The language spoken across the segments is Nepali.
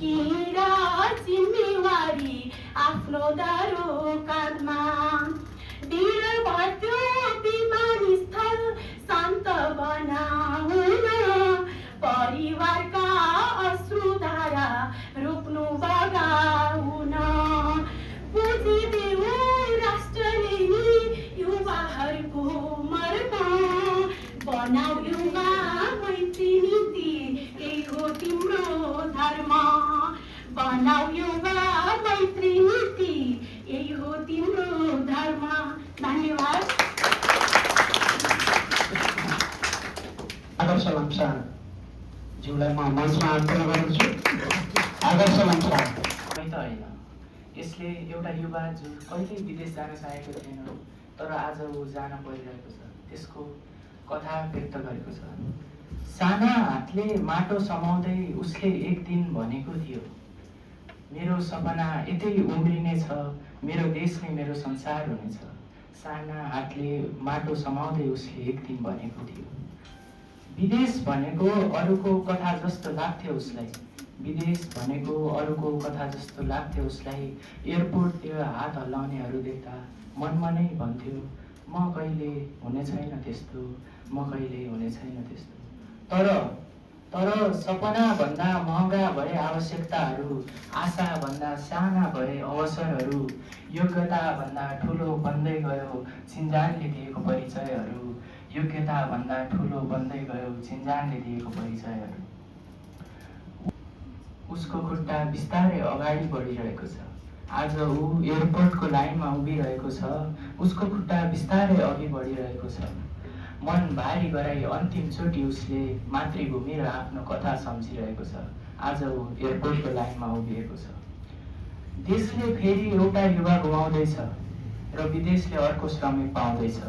बोकिरा जिम्मेवारी आफ्नो दारो काँधमा वीर भट्यो विमानस्थल शान्त बनाउन परिवारका अश्रुधारा रोक्नु बगाउन बुझिदेऊ राष्ट्रले नि युवाहरूको मर्म बनाऊ युवा मैत्री नीति यही हो तिम्रो धर्म बनाऊ युवा मैत्री नीति यही हो तिम्रो धर्म। धन्यवाद। आदर्श लम्साल ज्यूलाई म मञ्चमा आग्रह गर्दछु। आदर्श लम्साल त होइन, यसले एउटा युवा जो कहिल्यै विदेश जान चाहेको थिएन तर आज ऊ जान परिरहेको छ त्यसको कथा व्यक्त गरेको छ। साना हातले माटो समाउँदै उसले एक दिन भनेको थियो, मेरो सपना यतै उम्रिने छ, मेरो देश नै मेरो संसार हुनेछ। साना हातले माटो समाउँदै उसले एक दिन भनेको थियो। विदेश भनेको अरूको कथा जस्तो लाग्थ्यो उसलाई, विदेश भनेको अरूको कथा जस्तो लाग्थ्यो उसलाई। एयरपोर्टतिर हात हल्लाउनेहरू देख्दा मनमा नै भन्थ्यो, म कहिले हुने छैन त्यस्तो, म कहिले हुने छैन त्यस्तो। तर सपना भन्दा महँगा भए आवश्यकताहरू, आशा भन्दा साना भए अवसरहरू, योग्यता भन्दा ठुलो बन्दै गयो चिन्जानले दिएको परिचयहरू, योग्यता भन्दा ठुलो बन्दै गयो चिन्जानले दिएको परिचयहरू। उसको खुट्टा बिस्तारै अगाडि बढिरहेको छ। आज ऊ एयरपोर्टको लाइनमा उभिरहेको छ, उसको खुट्टा बिस्तारै अघि बढिरहेको छ। मन भारी गराई अन्तिमचोटि उसले मातृभूमि र आफ्नो कथा सम्झिरहेको छ। आज ऊ एयरपोर्टको लाइनमा उभिएको छ। देशले फेरि एउटा युवा गुमाउँदैछ र विदेशले अर्को श्रमिक पाउँदैछ।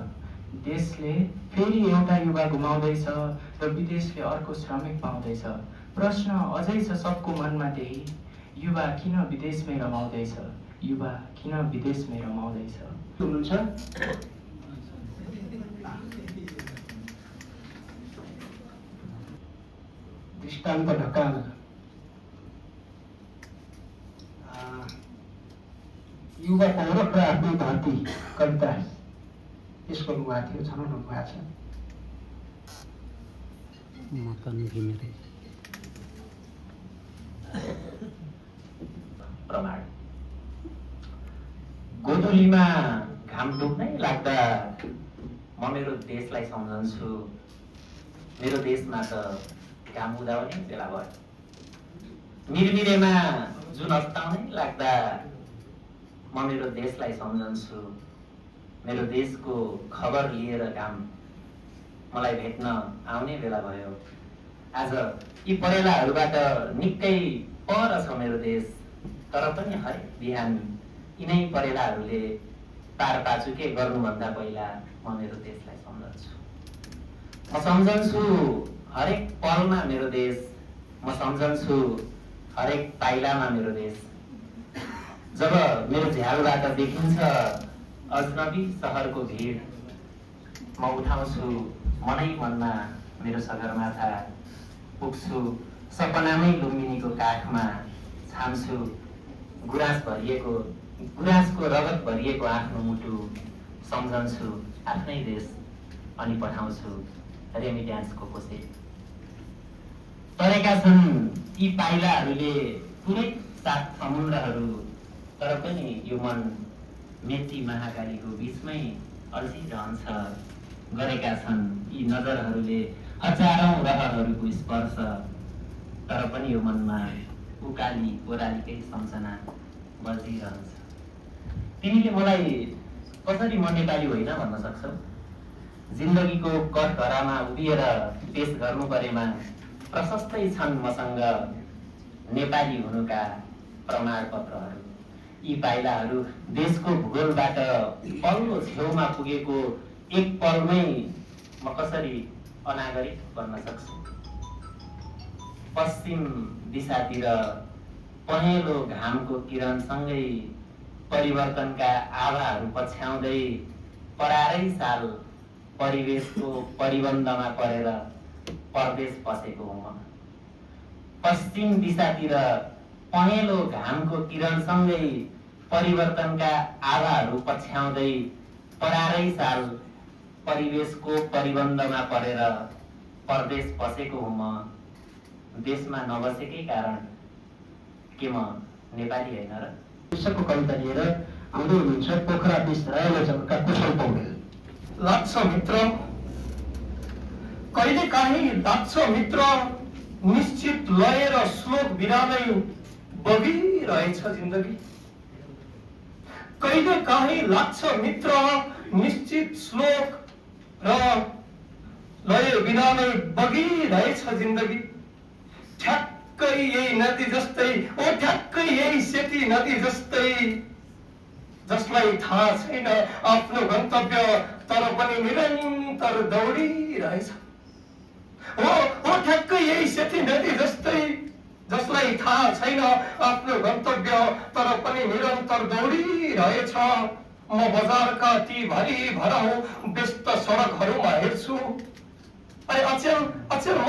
देशले फेरि एउटा युवा गुमाउँदैछ र विदेशले अर्को श्रमिक पाउँदैछ। प्रश्न अझै छ सबको मनमा त्यही, युवा किन विदेशमै रमाउँदैछ, युवा किन विदेशमै रमाउँदैछ। हुनुहुन्छ दृष्टान्त ढकाल युवा पौरख र आफ्नो धरती कविता यसको अनुवाद थियो, छनौट अनुवाद छ। प्रमाण गोधुलीमा घाम डुब्नै लाग्दा म मेरो देशलाई सम्झन्छु, मेरो देशमा त घाम उदाउने बेला भयो। मिरमिरेमा जुन अस्ताउनै लाग्दा म मेरो देशलाई सम्झन्छु, मेरो देशको खबर लिएर घाम मलाई भेट्न आउने बेला भयो। आज यी परेलाहरूबाट निकै पर छ मेरो देश, तर पनि हरेक बिहान यिनै परेलाहरूले पारपाचुके गर्नुभन्दा पहिला म मेरो देशलाई सम्झन्छु। म सम्झन्छु हरेक पलमा मेरो देश, म सम्झन्छु हरेक पाइलामा मेरो देश। जब मेरो झ्यालबाट देखिन्छ अजनबी सहरको भिड, म उठाउँछु मनै मनमा मेरो सगरमाथा, पुग्छु सपनामै लुम्बिनीको काखमा, छाम्छु गुराँसको रगत भरिएको आफ्नो मुटु, सम्झन्छु आफ्नै देश अनि पठाउँछु रेमिट्यान्सको कोसे। तरेका छन् यी पाइलाहरूले पुरै 7 समुद्रहरू, तर पनि यो मन मेची महाकालीको बिचमै अल्झिरहन्छ। गरेका छन् यी नजरहरूले हजारौं रहरहरूको स्पर्श, तर पनि यो मनमा उकाली ओह्रालीकै सम्झना बजिरहन्छ। तिमीले मलाई कसरी म नेपाली होइन भन्न सक्छौ? जिन्दगीको कठघरामा उभिएर पेश गर्नु परेमा प्रशस्तै छन् मसँग नेपाली हुनुका प्रमाणपत्रहरू। यी पाइलाहरू देशको भूगोलबाट पल्लो छेउमा पुगेको एक पलमै म कसरी अनागरिक बन्न सक्छु? पश्चिम दिशातिर पहेँलो घामको किरणसँगै परिवर्तनका आभाहरू पछ्याउँदै परारै साल परिवेशको परिबन्धमा परेर परदेश बसेको हुँ म। पश्चिम दिशातिर पहेँलो घामको किरणसँगै परिवर्तनका आधाहरू पछ्याउँदै परारै साल परिवेशको परिबन्धमा परेर परदेश बसेको हुँ म। देशमा नबसेकै कारण के म नेपाली होइन र? शीर्षकको कविता लिएर आउँदै हुनुहुन्छ पोखरा 20 रायलचन्द्रका कुशल पौडेल। लाग्छ मित्र, कहिलेकाहीँ लाग्छ मित्र, निश्चित लय र श्लोक बिरामै बगिरहेछ जिन्दगी। कहिलेकाहीँ लाग्छ मित्र, निश्चित श्लोक र लय बिरामै बगिरहेछ जिन्दगी। ठ्याक्कै यही नदी जस्तै, ओ ठ्याक्कै यही सेती नदी जस्तै, जसलाई थाहा छैन आफ्नो गन्तव्य तर पनि निरन्तर दौडिरहेछ। हो ठ्याक्कै यही सेती नदी जस्तै, जसलाई थाहा छैन आफ्नो गन्तव्य तर पनि निरन्तर दौडिरहेछ। म बजारका ती भरि भराउ व्यस्त सडकहरूमा हेर्छु, अरे अचेल म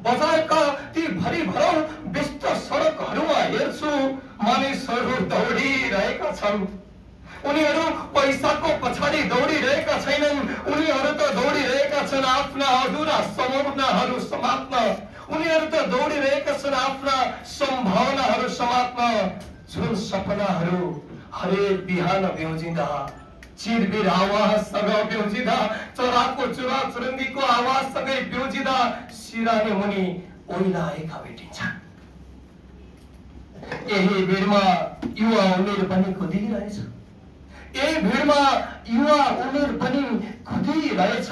बजारका ती भरि भराउ व्यस्त सडकहरूमा हेर्छु, मानिसहरू दौडिरहेका छन्। उनीहरू पैसाको पछाडि दौडिरहेका छैनन्, उनीहरू त दौडिरहेका छन् आफ्ना अधुरा सम्भावनाहरू समात्न। उनीहरू त दौडिरहेका छन् आफ्ना सम्भावनाहरू समात्न। जुन सपनाहरू हरेक बिहान ब्युजिँदा, चिरबिर आवाजसँग ब्युजिँदा, चराको चुराचुरुङ्गीको आवाजसँगै ब्युजिँदा सिरानी मुनि ओइलाएका भेटिन्छन्। यही भिडमा युवा उमेर पनि कुदिरहेछ, यही भिडमा युवा उमेर पनि कुदिरहेछ।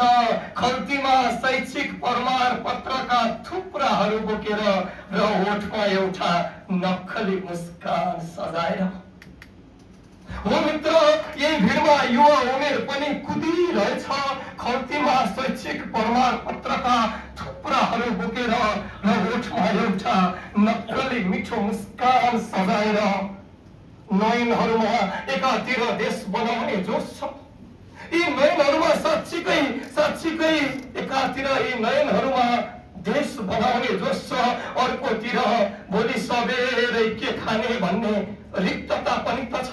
खल्तीमा शैक्षिक प्रमाण पत्रका थुप्राहरू बोकेर र ओठमा एउटा नक्कली मुस्कान सजाएर। हो मित्र, यही भिडमा युवा उमेर पनि कुदिरहेछ। खल्तीमा शैक्षिक प्रमाण पत्रका थुप्राहरू बोकेर र ओठमा एउटा नक्कली मिठो मुस्कान सजाएर। नयनहरूमा एकातिर देश बनाउने जोस छ, यी नयनहरूमा साँच्चीकै एकातिर यी नयनहरूमा देश बनाउने जोस छ, अर्कोतिर भोलि सबेरै के खाने भन्ने रिक्तता पनि त छ।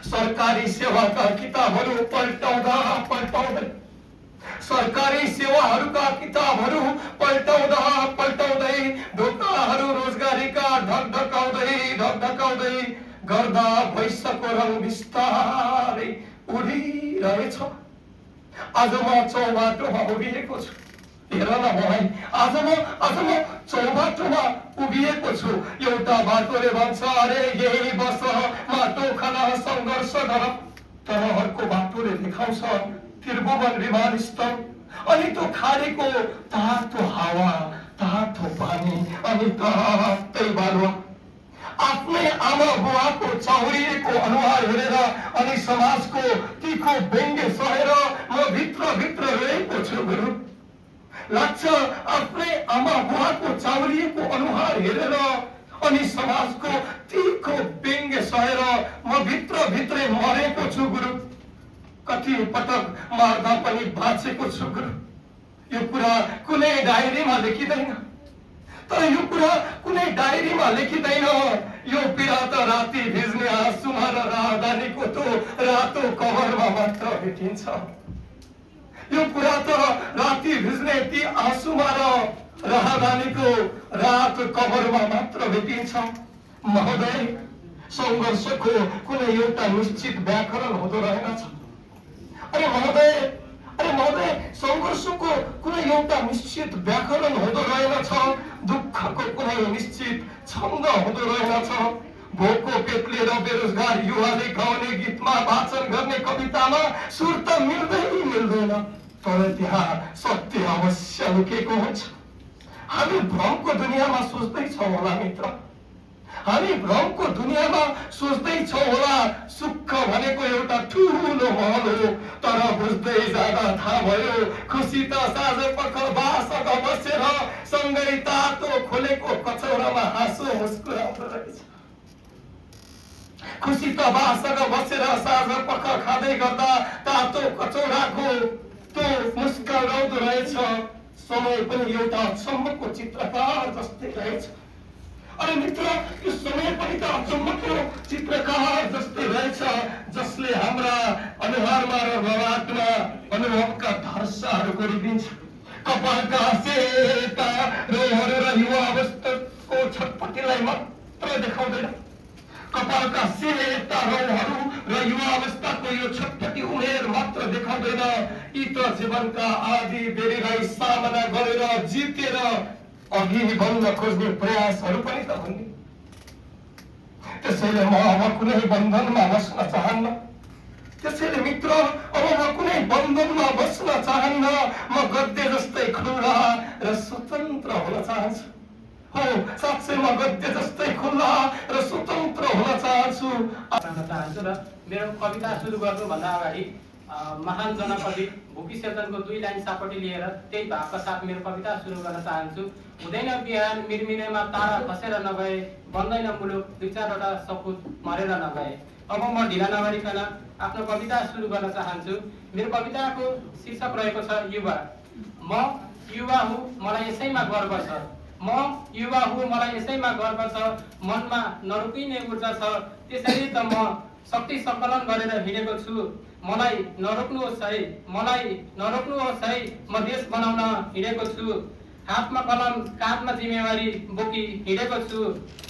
सरकारी सेवाका किताबहरू पल्टाउँदै सरकारी सेवाहरूका किताबहरू पल्टाउँदै ढोकाहरू रोजगारीका ढकढकाउँदै गर्दा भैँसको रङ बिस्तारै उडिरहेछ। आज म चौबाटोमा उभिएको छु, हेर न मलाई, आज म चौबाटोमा उभिएको छु। एउटा बाटोले भन्छ अरे यही बस माटो खान सङ्घर्ष गर, तर अर्को बाटोले देखाउँछ त्रिभुवन विमानस्थल। अनि त्यो खाडीको तातो हावा, तातो पानी, अनि तातै बालुवा। आफ्नै आमा बुवाको चाउरिएको अनुहार हेरेर अनि समाजको तीखो व्यङ्ग्य सहेर म भित्र रहेको छु गुरु। लाग्छ आफ्नै आमा बुवाको चाउरिएको अनुहार हेरेर अनि समाजको तीखो व्यङ्ग्य सहेर म भित्रै मरेको छु गुरु। कति पटक मार्दा पनि बाँचेको छु गुरु। यो कुरा कुनै डायरीमा लेखिँदैन, तर यो कुरा कुनै डायरीमा लेखिँदैन। यो पीडा त राति भिज्ने आँसुमा र राहदानीको त्यो रातो कभरमा मात्र भेटिन्छ। यो कुरा त राति भिज्ने ती आँसुमा र राहदानीको रातो कभरमा मात्र भेटिन्छ। महोदय, सङ्घर्षको कुनै एउटा निश्चित व्याकरण हुँदो रहेनछ। अरे महोदय, सङ्घर्षको कुनै एउटा निश्चित व्याकरण हुँदो रहेनछ। दुःखको कुनै निश्चित छन्द हुँदो रहेनछ। भोकको पेटले र बेरोजगार युवाले गाउने गीतमा वाचन गर्ने कवितामा सुर त मिल्दैन, तर त्यहाँ सत्य अवश्य लुकेको हुन्छ। हामी भ्रमको दुनियाँमा सोच्दैछौँ होला मित्र, हामी भ्रमको दुनियाँमा सोच्दैछौँ होला सुख भनेको एउटा ठुलो महल हो, तर बुझ्दै जाँदा थाहा भयो खुसी त साँझ पख बासँग बसेर सँगै तातो खोलेको कचौरामा हाँसो मुस्कुराउँदो रहेछ। खुसी त बासँग बसेर साँझ पख खाँदै गर्दा तातो कचौराको त्यो मुस्कुराउँदो रहेछ। समय पनि एउटा अचम्मको चित्रकार जस्तै रहेछ। अरे मित्र, यो समय पनि त अचम्मको चित्रकार जस्तै रहेछ, जसले हाम्रा अनुहारमा र रवाटमा अनुभवका धर्साहरू कोरिदिन्छ। कपालका सेता रोहरू र युवा अवस्थाको छटपटीलाई मात्र देखाउँदैन, कपालका सेता रौहरू र युवा अवस्थाको यो छटपटी उमेर मात्र देखाउँदैन, यी त जीवनका आदि बेरीलाई सामना गरेर जितेर अघि बढ्न खोज्ने प्रयासहरू पनि त हुन्। त्यसैले म अब कुनै बन्धनमा बस्न चाहन्न, त्यसैले मित्र अब म कुनै बन्धनमा बस्न चाहन्न। म गद्य जस्तै खुल्ला र स्वतन्त्र हुन चाहन्छु। हो, साँच्चै म गद्य जस्तै खुल्ला र स्वतन्त्र हुन चाहन्छु। र मेरो कविता सुरु गर्नुभन्दा अगाडि महान जनकवि भुकी सेतनको 2 लाइन सापटी लिएर त्यही भावका साथ मेरो कविता सुरु गर्न चाहन्छु। हुँदैन बिहान मिरमिरेमा तारा खसेर नगए, बन्दैन मुलुक 2-4वटा सपुत मरेर नगए। अब म ढिला नगरिकन आफ्नो कविता सुरु गर्न चाहन्छु। मेरो कविताको शीर्षक रहेको छ युवा। म युवा हुँ, मलाई यसैमा गर्व छ। म युवा हुँ, मलाई यसैमा गर्व छ। मनमा नरोकिने ऊर्जा छ, त्यसैले त म शक्ति सङ्कलन गरेर हिँडेको छु। मलाई नरोक्नुहोस् है, मलाई नरोक्नुहोस् है, म देश बनाउन हिँडेको छु। हातमा कलम काँधमा जिम्मेवारी बोकी हिँडेको छु।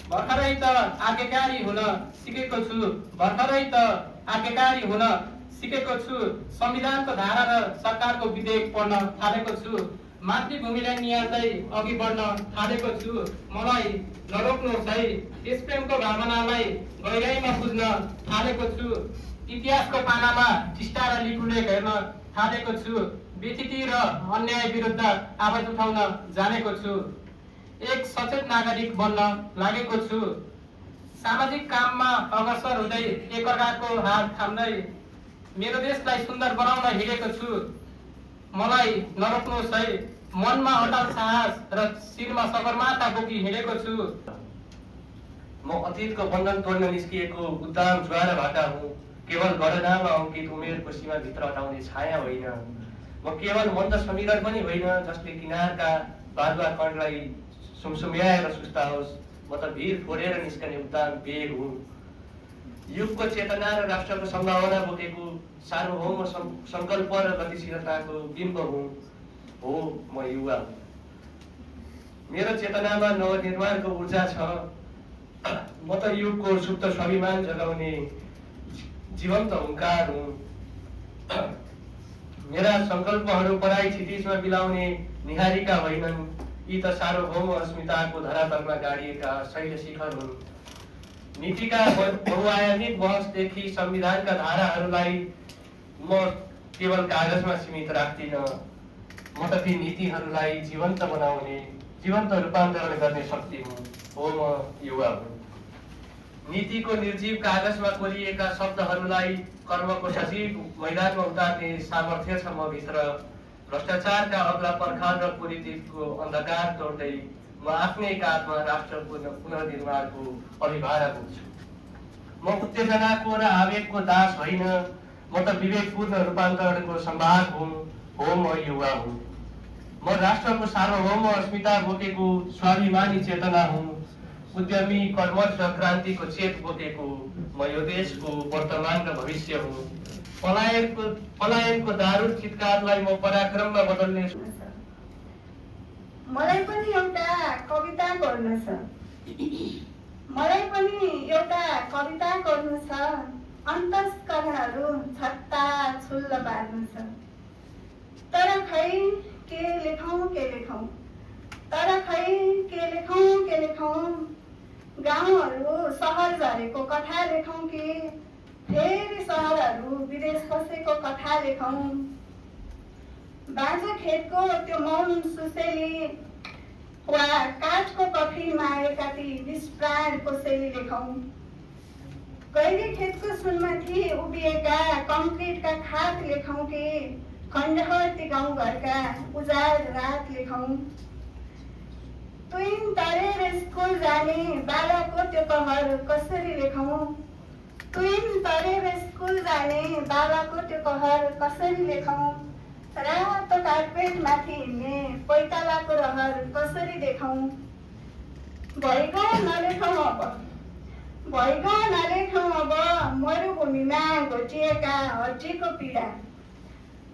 भर्खरै त आज्ञाकारी हुन सिकेको छु, भर्खरै त आज्ञाकारी हुन सिकेको छु। संविधानको धारा र सरकारको विधेयक पढ्न थालेको छु। मातृभूमिलाई निहाल्दै अघि बढ्न थालेको छु। मलाई नरोक्नुहोस् है, देशप्रेमको भावनालाई गहिराइमा बुझ्न थालेको छु। इतिहासको पानामा टिस्टा र लिपुलेख हेर्न थालेको छु। व्यथिति र अन्याय विरुद्ध आवाज उठाउन जानेको छु। एक सचेत नागरिक बन्न लागेको छु। सामाजिक काममा अग्रसर हुँदै एकअर्काको हात थाम्दै मेरो देशलाई सुन्दर बनाउन हिँडेको छु। मलाई नरोक्नुहोस् है, मनमा अटल साहस र शिरमा सगरमाथा बोकी हिँडेको छु। म अतीतको बन्धन तोड्न निस्किएको उद्दाम ज्वार भाटा हुँ। केवल गणनामा अङ्कित उमेरको सीमाभित्र हटाउने छाया होइन, म केवल मन्द समीकरण पनि होइन जसले किनारका बालुवा कणलाई सुमसुम्याएर सुस्ताओस्। म त भिर फोडेर निस्कने उद्दाम वेग हुँ। युगको चेतना र राष्ट्रको सम्भावना बोकेको सार्वभौम सङ्कल्प र गतिशीलताको बिम्ब हुँ। हो, म युवा हुँ। मेरो चेतनामा नवनिर्माणको ऊर्जा छ। म त युगको सुप्त स्वाभिमान जगाउने जीवन्त हुङ्कार हुँ। मेरा सङ्कल्पहरू पढाइ क्षितिजमा बिलाउने निहारीका होइनन्, यी त सार्वभौम अस्मिताको धरातलमा गाडिएका शैल शिखर हुन्। नीतिका बहुआयामिक बहसदेखि संविधानका धाराहरूलाई म केवल कागजमा सीमित राख्दिनँ, म त ती नीतिहरूलाई जीवन्त बनाउने, जीवन्त रूपान्तरण गर्ने शक्ति हुँ। हो, म युवा हुँ। नीतिको निर्जीव कागजमा कोरिएका शब्दहरूलाई कर्मको सजीव मैदानमा उतार्ने सामर्थ्य छ म भित्र। भ्रष्टाचारका अग्ला पर्खाल र कुरीतिको अन्धकार तोड्दै म आफ्नै काँधमा राष्ट्रको पुनर्निर्माणको अभिभारा बुझ्छु। म उत्तेजनाको र आवेगको दास होइन, म त विवेकपूर्ण रूपान्तरणको सम्भाग हुँ। हो, म युवा हुँ। म राष्ट्रको सार्वभौम अस्मिता बोकेको स्वाभिमानी चेतना हुँ। उद्यमी कर्मठ र क्रान्तिको चेत बोकेको म यो देशको वर्तमान र भविष्य हुँ। पलायनको दारुण चितकारलाई म पराक्रममा बदल्ने छु। मलाई पनि एउटा कविता गर्नु छ, मलाई पनि एउटा कविता गर्नु छ। अन्तस्करणहरू छत्ता छुल्ल पार्नु छ। तर खै के लेखौँ के लेखौँ, तर खै के लेखौँ के लेखौँ। गाउँहरू सहर झरेको कथा लेखौँ कि फेरि सहरहरू विदेश बसेको कथा लेखौँ। बाँझो खेतको त्यो मौन सुसेली वा काठको कफीमा एकाति निष्प्राण कोसेली लेखौँ। गैरी खेतको सुनमाथि उभिएका कङ्क्रिटका खाट लेखौँ कि खण्डहर गाउँघरका उजाड रात लेखौँ। तुइन तरेर स्कुल जाने बाबाको त्यो कहर कसरी लेखौँ। तुइन तरेर स्कुल जाने बाबाको त्यो कहर कसरी लेखौँ। रातो कार्पेटमाथि हिँड्ने पैतालाको रहर कसरी देखाउँ। भइगयो नलेखौँ अब भइगयो नलेखौँ अब मरुभूमिमा घोटिएका हड्डीको पीडा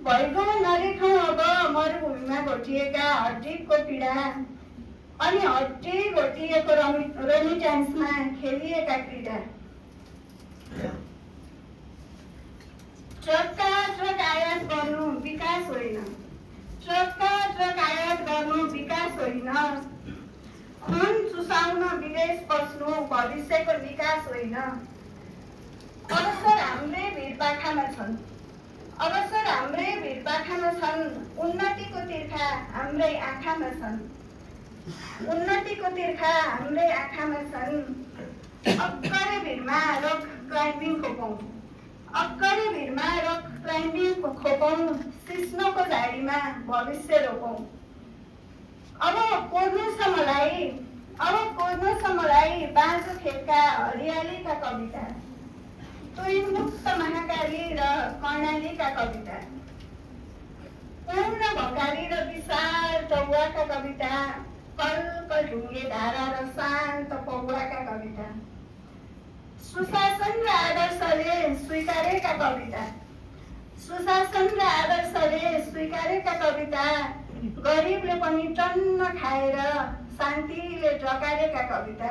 भइगयो नलेखौँ अब मरुभूमिमा घोटिएका हड्डीको पीडा अनि हड्डी घोटिएको रेमिट्यान्समा खेलिएका क्रीडा ट्रकका ट्रक आयात गर्नु विकास होइन ट्रकका ट्रक आयात गर्नु विकास होइन खुन चुसाउन विदेश पस्नु भविष्यको विकास होइन अवसर हाम्रै भिडपाखामा छन् अवसर हाम्रै भिडपाखामा छन् उन्नतिको तिर्खा हाम्रै आँखामा छन् उन्नतिको तिर्खा हाम्रै आँखामा छन् अक्करे भिडमा रक क्लाइम्बिङ खोपौँ अक्करे भिडमा रक क्लाइम्बिङ खोपौँ सिस्नोको झाडीमा भविष्य रोपौँ अब कोर्नु छ मलाई बाँझो खेतका हरियालीका कविता तुइन मुक्त महाकाली र कर्णालीका कविता पूर्ण भकारी र विशाल टौवाका कविता कल ढुङ्गे धारा र शान्त पौवाका कविता सुशासन र आदर्शले स्वीकारेका कविता सुशासन र आदर्शले स्वीकारेका कविता गरिबले पनि टन्न खाएर शान्तिले डकारेका कविता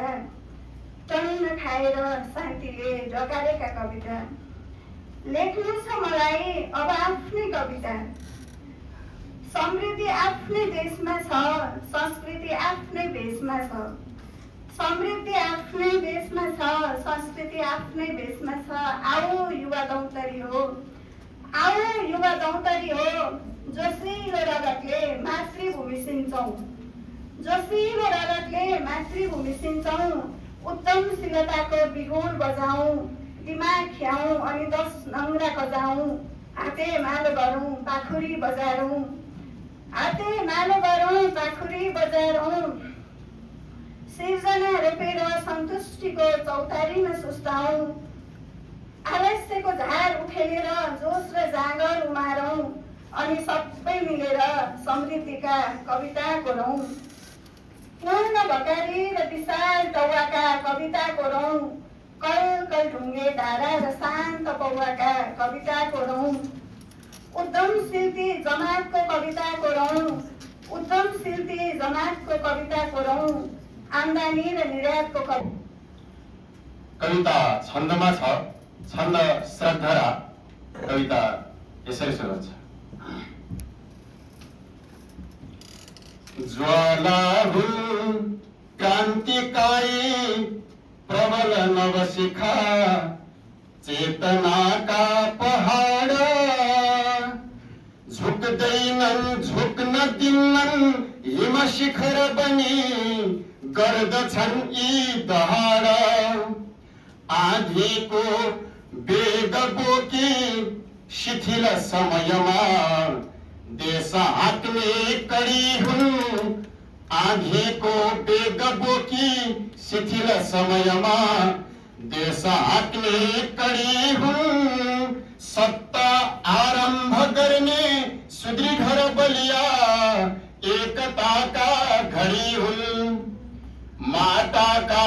टन्न खाएर शान्तिले डकारेका कविता लेख्नु छ मलाई अब आफ्नै कविता समृद्धि आफ्नै देशमा छ संस्कृति आफ्नै भेषमा छ समृद्धि आफ्नै देशमा छ संस्कृति आफ्नै भेषमा छ आऊ युवा दौतरी हो आऊ युवा दौतरी हो जोसिलो रगतले मातृभूमि सिन्छौँ जोसिलो रगतले मातृभूमि सिन्छौँ उद्यमशीलताको बिगुल बजाउँ दिमाग खियाउँ अनि 10 नङ्ग्रा बजाउँ हाते मालो गरौँ पाखुरी बजारौँ हाते मालो गरौँ पाखुरी बजारौँ सिर्जना रोपेर सन्तुष्टिको चौतारीमा सुस्ताउँ आलस्यको झार उखेलेर जोस र जाँगर उमारौँ अनि सबै मिलेर समृद्धिका कविता कोरौँ पूर्ण भकारी र विशाल टौवाका कविता कोरौँ कल ढुङ्गे धारा र शान्त पौवाका कविता कोरौँ उद्यमशीलती जमातको कविता कोरौँ उद्यमशीलती जमातको कविता कोरौँ आम्दानी र निर्यातको कविता छन्दमा छ छन्द श्रद्धरा कविता यसरी सुरु हुन्छ ज्वाला हुन् क्रान्तिकारी प्रबल नवशिखा चेतनाका पहाड झुक्दैनन् झुक्न दिन्नन् हिम शिखर बनी गर्दछन् यी दहाड आँधीको वेग बोकी शिथिल समयमा देश हाँक्ने कडी हुन् आँधीको वेग बोकी शिथिल समयमा देश हाँक्ने कडी हुन् सत्ता आरम्भ गर्ने सुदृढ र बलिया एकताका घडी हुन् माताका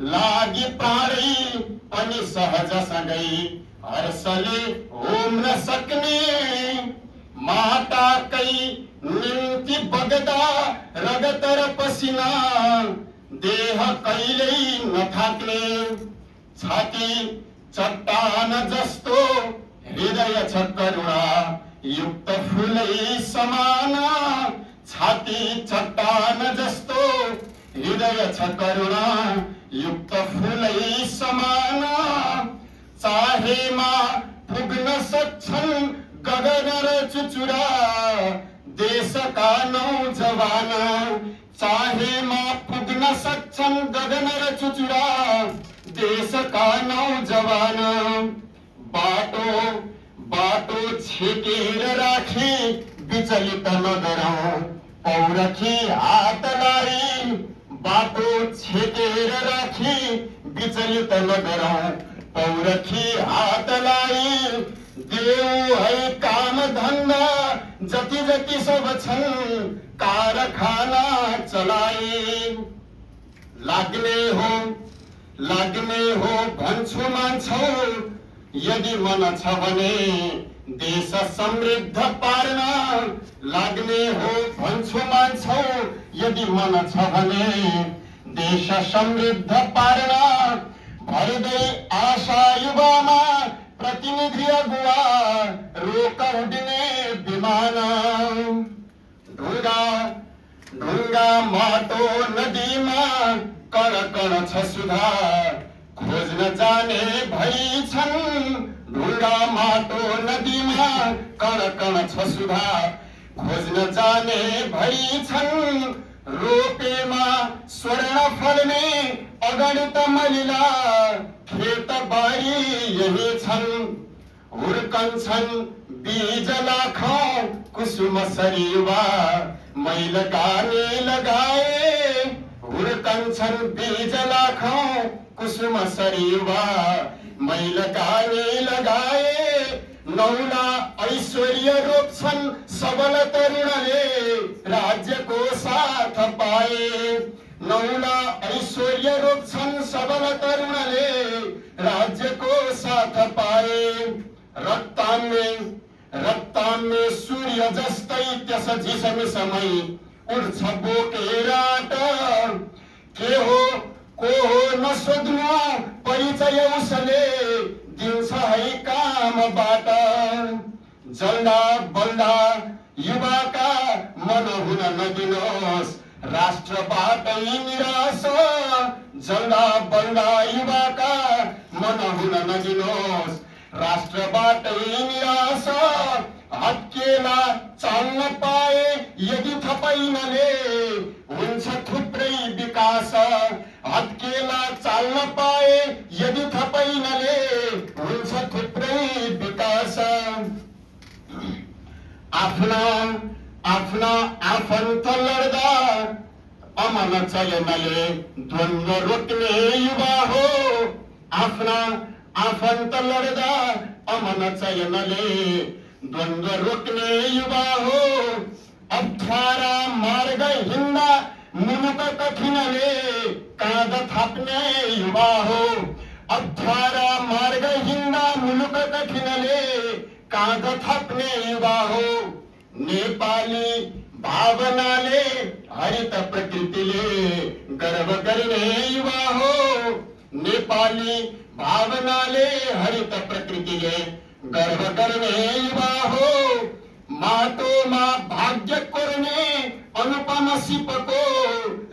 लागि प्राणी पनि सहजसँगै हर्षले होम्न सक्ने माताकै निम्ति बग्दा रगत र पसिना देह कहिल्यै नथाक्ने छाती चट्टान जस्तो हृदय छ करुणा युक्त फुलै समान छाती चट्टान जस्तो हृदय छ करुणा युक्त फुलै समान चाहेमा पुग्न सक्छन् गगन र चुचुरा देशका नौजवान चाहेमा पुग्न सक्छन् गगन र चुचुरा देशका नौजवान बाटो छेकेर राखी विचलित नगरौँ पौरखी हातलाई बाटो छेकेर राखी विचलित नगरौँ पौरखी हातलाई देऊ है काम धन्दा जति जति सब छन् कारखाना चलाए लाग्ने हो भन्छु मान्छौ, यदि मन छ भने देश समृद्ध पार्न। लाग्ने हो भन्छु मान्छौ, यदि मन छ भने देश समृद्ध पार्न। भरिँदै आशा युवामा प्रतिनिधि अगुवा, रोक उड्ने विमान। ढुङ्गा माटो नदीमा कण कण छ सुधार, खोज्न जाने भई छन्। ढुङ्गा माटो नदीमा कण कण छ सुधार, खोज्न जाने भई छन्। रोपेमा स्वर्ण फल्ने अगणित महिला, खेतबारी यही छन्। हुर्कन्छन् बीज लाखौं कुसुम सरिवा, मैल गाने लगाए। हुर्कन्छन् बीज लाखौं कुसुम सरिवा, मैल गाने लगाए। नौला ऐश्वर्य रोप्छन् सबल तरुणले, राज्यको साथ पाए। नौला ऐश्वर्य रोप्छन् सबल तरुणले, राज्यको साथ पाए। रक्ताम्य सूर्य जस्तै त्यस झिसमिसमै उड्छ बोकेर आँट। के हो को हो नसोध्नु, परिचय उसले दिन्छ है कामबाट। जल्दा बल्दा युवाका मन हुन नदिनुहोस् राष्ट्रबाटै निराश। जल्दा बल्दा युवाका मन हुन नदिनुहोस् राष्ट्रबाटै निराश। हत्केला चाल्न पाए यदि थपैनले, हुन्छ थुप्रै विकास। हत्केला चाल्न पाए यदि थपैनले, हुन्छ थुप्रै विकास। आफ्ना आफन्त लड्दा अमन चयनले द्वन्द्व रोक्ने युवा हो। आफ्ना आफन्त लड्दा अमन चयनले द्वन्द्व रोक्ने युवा हो। अप्ठ्यारा मार्ग हिँड्दा मुलुक कठिनले काँध थाप्ने युवा हो। अप्ठ्यारा मार्ग हिँड्दा मुलुक कठिनले काँध थाप्ने युवा हो। नेपाली भावनाले हरित प्रकृतिले गर्व गर्ने युवा हो। नेपाली भावनाले हरित प्रकृतिले गर्व गर्ने युवा हो। माटोमा भाग्य कोर्ने अनुपम सिपको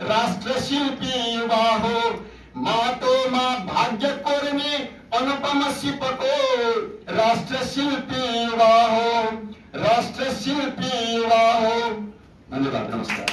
राष्ट्र शिल्पी युवा हो। माटोमा भाग्य कोर्ने अनुपम सिपको राष्ट्र शिल्पी युवा हो। राष्ट्र शिल्पी युवा हो। धन्यवाद, नमस्कार।